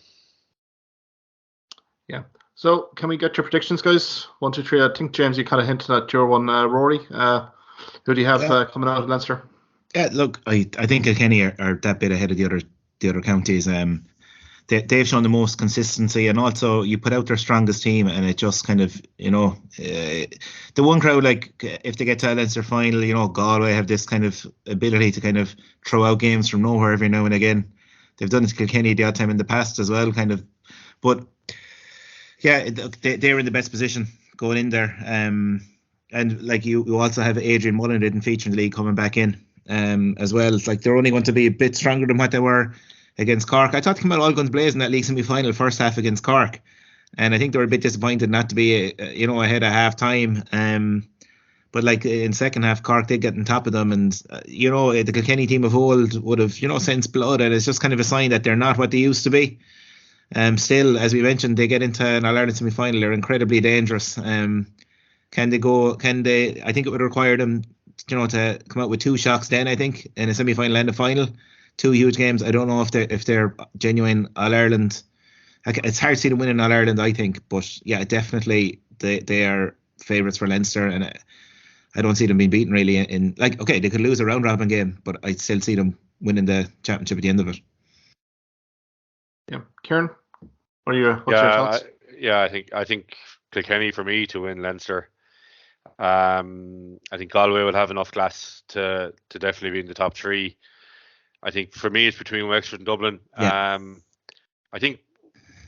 Yeah. So can we get your predictions, guys? 1, 2, 3. I think James, you kind of hinted at your one, Rory. Who do you have coming out of Leinster? Yeah, look, I think Kilkenny are that bit ahead of the other counties. they've shown the most consistency, and also you put out their strongest team, and it just kind of, the one crowd, like if they get to a Leinster final, Galway have this kind of ability to kind of throw out games from nowhere every now and again. They've done it to Kilkenny the odd time in the past as well, kind of. But yeah, they're in the best position going in there. And like you also have Adrian Mullen didn't feature in the league coming back in as well. It's like they're only going to be a bit stronger than what they were against Cork. I thought they came out all guns blazing that league semi-final first half against Cork, and I think they were a bit disappointed not to be ahead of half time. But like in second half, Cork did get on top of them, and the Kilkenny team of old would have sensed blood, and it's just kind of a sign that they're not what they used to be. Still, as we mentioned, they get into an All-Ireland semi-final. They're incredibly dangerous. Can they? I think it would require them to come out with 2 shocks then, I think, in a semi-final and a final. 2 huge games. I don't know if they're genuine All-Ireland. It's hard to see them winning All-Ireland, I think. But yeah, definitely they are favourites for Leinster, and I don't see them being beaten really in okay, they could lose a round-robin game, but I still see them winning the championship at the end of it. Yeah. Kieran, what's your thoughts? I think Kilkenny for me to win Leinster. I think Galway will have enough class to definitely be in the top 3. I think for me it's between Wexford and Dublin. Yeah. I think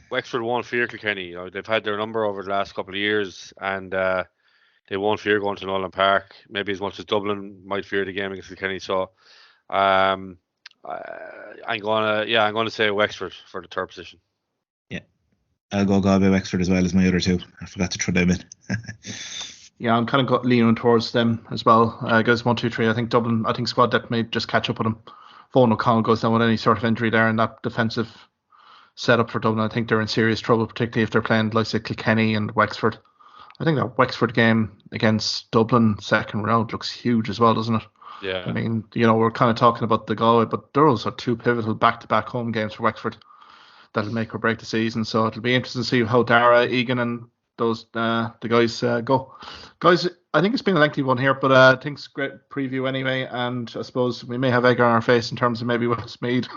Wexford won't fear Kilkenny. They've had their number over the last couple of years, and they won't fear going to Nolan Park, maybe as much as Dublin might fear the game against Kilkenny. So I'm gonna say Wexford for the 3rd position. Yeah, I'll go Galway Wexford as well as my other 2. I forgot to throw them in. Yeah, I'm kind of leaning towards them as well. Goes 1, 2, 3. I think Dublin. I think squad depth may just catch up with them. Vaughan O'Connell goes down with any sort of injury there, and that defensive setup for Dublin, I think they're in serious trouble, particularly if they're playing like say Kilkenny and Wexford. I think that Wexford game against Dublin second round looks huge as well, doesn't it? Yeah. I mean, we're kind of talking about the Galway, but those are 2 pivotal back-to-back home games for Wexford that'll make or break the season. So it'll be interesting to see how Dara, Egan, and those the guys go. Guys, I think it's been a lengthy one here, but I think it's a great preview anyway. And I suppose we may have egg on our face in terms of maybe Westmeath,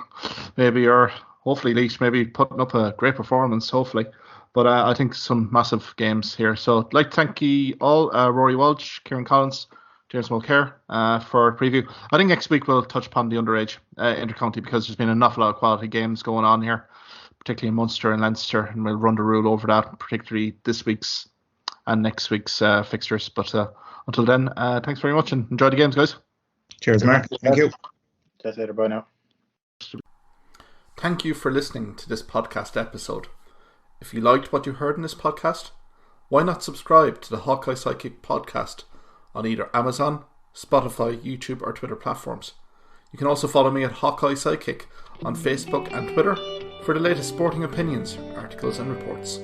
or hopefully Laois, maybe putting up a great performance, hopefully. But I think some massive games here. So I'd like to thank you all, Ruairi Walsh, Kieran Collins, James Mulcare, for a preview. I think next week we'll touch upon the underage intercounty, because there's been an awful lot of quality games going on here, particularly in Munster and Leinster, and we'll run the rule over that, particularly this week's and next week's fixtures. But until then, thanks very much and enjoy the games, guys. Cheers, Mark. Thank you. Catch you later. Bye now. Thank you for listening to this podcast episode. If you liked what you heard in this podcast, why not subscribe to the Hawkeye Sidekick podcast on either Amazon, Spotify, YouTube or Twitter platforms. You can also follow me at Hawkeye Sidekick on Facebook and Twitter for the latest sporting opinions, articles and reports.